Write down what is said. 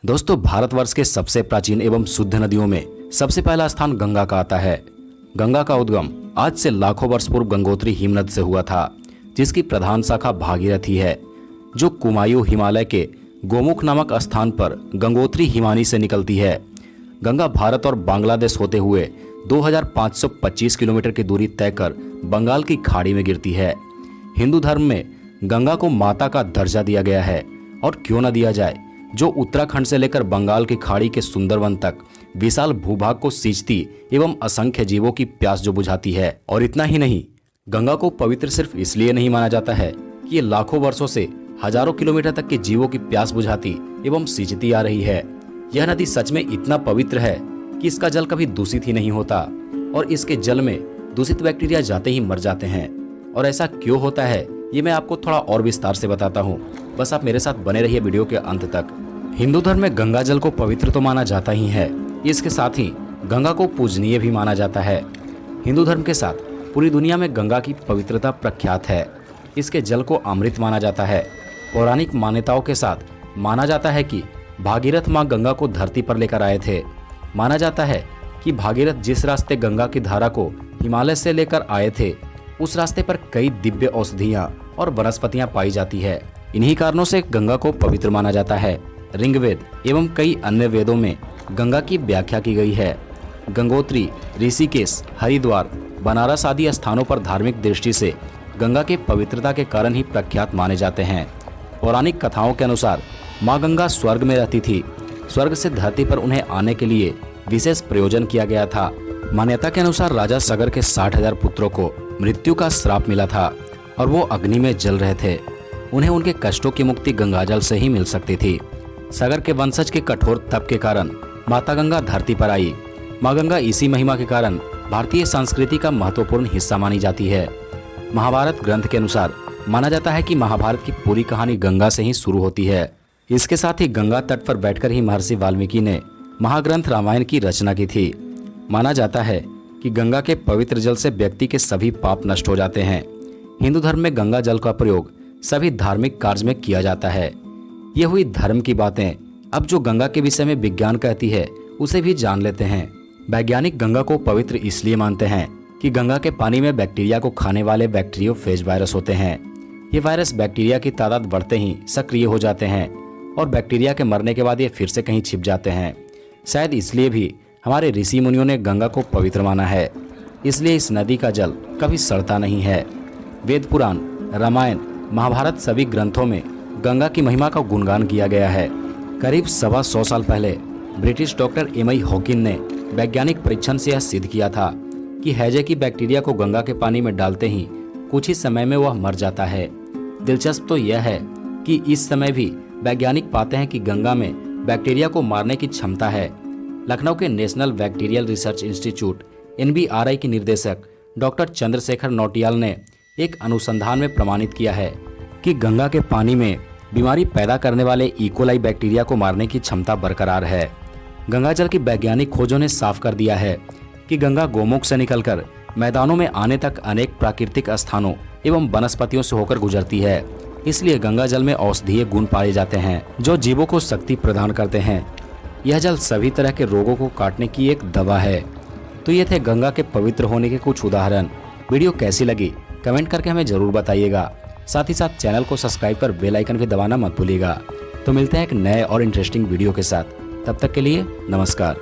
दोस्तों, भारतवर्ष के सबसे प्राचीन एवं शुद्ध नदियों में सबसे पहला स्थान गंगा का आता है। गंगा का उद्गम आज से लाखों वर्ष पूर्व गंगोत्री हिमनद से हुआ था, जिसकी प्रधान शाखा भागीरथी है, जो कुमायूं हिमालय के गोमुख नामक स्थान पर गंगोत्री हिमानी से निकलती है। गंगा भारत और बांग्लादेश होते हुए 2525 किलोमीटर की दूरी तय कर बंगाल की खाड़ी में गिरती है। हिंदू धर्म में गंगा को माता का दर्जा दिया गया है, और क्यों न दिया जाए, जो उत्तराखंड से लेकर बंगाल की खाड़ी के सुंदरवन तक विशाल भूभाग को सींचती एवं असंख्य जीवों की प्यास जो बुझाती है। और इतना ही नहीं, गंगा को पवित्र सिर्फ इसलिए नहीं माना जाता है कि ये लाखों वर्षों से हजारों किलोमीटर तक के जीवों की प्यास बुझाती एवं सींचती आ रही है। यह नदी सच में इतना पवित्र है कि इसका जल कभी दूषित ही नहीं होता, और इसके जल में दूषित बैक्टीरिया जाते ही मर जाते हैं। और ऐसा क्यों होता है, ये मैं आपको थोड़ा और विस्तार से बताता हूँ। बस आप मेरे साथ बने रहिए वीडियो के अंत तक। हिंदू धर्म में गंगा जल को पवित्र तो माना जाता ही है, इसके साथ ही गंगा को पूजनीय भी माना जाता है। हिंदू धर्म के साथ पूरी दुनिया में गंगा की पवित्रता प्रख्यात है। इसके जल को अमृत माना जाता है। पौराणिक मान्यताओं के साथ माना जाता है कि भागीरथ माँ गंगा को धरती पर लेकर आए थे। माना जाता है कि भागीरथ जिस रास्ते गंगा की धारा को हिमालय से लेकर आए थे, उस रास्ते पर कई दिव्य औषधियाँ और वनस्पतियाँ पाई जाती है। इन्हीं कारणों से गंगा को पवित्र माना जाता है। ऋग्वेद एवं कई अन्य वेदों में गंगा की व्याख्या की गई है। गंगोत्री, ऋषिकेश, हरिद्वार, बनारस आदि स्थानों पर धार्मिक दृष्टि से गंगा के पवित्रता के कारण ही प्रख्यात माने जाते हैं। पौराणिक कथाओं के अनुसार माँ गंगा स्वर्ग में रहती थी। स्वर्ग से धरती पर उन्हें आने के लिए विशेष प्रयोजन किया गया था। मान्यता के अनुसार राजा सगर के 60,000 पुत्रों को मृत्यु का श्राप मिला था, और वो अग्नि में जल रहे थे। उन्हें उनके कष्टों की मुक्ति गंगाजल से ही मिल सकती थी। सगर के वंशज के कठोर तप के कारण माता गंगा धरती पर आई। माँ गंगा इसी महिमा के कारण भारतीय संस्कृति का महत्वपूर्ण हिस्सा मानी जाती है। महाभारत ग्रंथ के अनुसार माना जाता है कि महाभारत की पूरी कहानी गंगा से ही शुरू होती है। इसके साथ ही गंगा तट पर बैठकर ही महर्षि वाल्मीकि ने महाग्रंथ रामायण की रचना की थी। माना जाता है कि गंगा के पवित्र जल से व्यक्ति के सभी पाप नष्ट हो जाते हैं। हिंदू धर्म में गंगा जल का प्रयोग सभी धार्मिक कार्य में किया जाता है। ये हुई धर्म की बातें। अब जो गंगा के विषय में विज्ञान कहती है, उसे भी जान लेते हैं। वैज्ञानिक गंगा को पवित्र इसलिए मानते हैं कि गंगा के पानी में बैक्टीरिया को खाने वाले बैक्टीरियोफेज वायरस होते हैं। ये वायरस बैक्टीरिया की तादाद बढ़ते ही सक्रिय हो जाते हैं, और बैक्टीरिया के मरने के बाद ये फिर से कहीं छिप जाते हैं। शायद इसलिए भी हमारे ऋषि मुनियों ने गंगा को पवित्र माना है। इसलिए इस नदी का जल कभी सड़ता नहीं है। वेद पुराण, रामायण, महाभारत सभी ग्रंथों में गंगा की महिमा का गुणगान किया गया है। करीब 125 साल पहले ब्रिटिश डॉक्टर एम.आई. हॉकिन ने वैज्ञानिक परीक्षण से यह सिद्ध किया था कि हैजे की बैक्टीरिया को गंगा के पानी में डालते ही कुछ ही समय में वह मर जाता है। दिलचस्प तो यह है कि इस समय भी वैज्ञानिक पाते हैं कि गंगा में बैक्टीरिया को मारने की क्षमता है। लखनऊ के national bacterial research institute (NBRI) के निर्देशक डॉक्टर चंद्रशेखर नौटियाल ने एक अनुसंधान में प्रमाणित किया है कि गंगा के पानी में बीमारी पैदा करने वाले इकोलाई बैक्टीरिया को मारने की क्षमता बरकरार है। गंगा जल की वैज्ञानिक खोजों ने साफ कर दिया है कि गंगा गोमुख से निकलकर मैदानों में आने तक अनेक प्राकृतिक स्थानों एवं वनस्पतियों से होकर गुजरती है। इसलिए गंगा जल में औषधीय गुण पाए जाते हैं, जो जीवों को शक्ति प्रदान करते हैं। यह जल सभी तरह के रोगों को काटने की एक दवा है। तो ये थे गंगा के पवित्र होने के कुछ उदाहरण। वीडियो कैसी लगी कमेंट करके हमें जरूर बताइएगा। साथ ही साथ चैनल को सब्सक्राइब कर बेल आइकन भी दबाना मत भूलिएगा। तो मिलते हैं एक नए और इंटरेस्टिंग वीडियो के साथ। तब तक के लिए नमस्कार।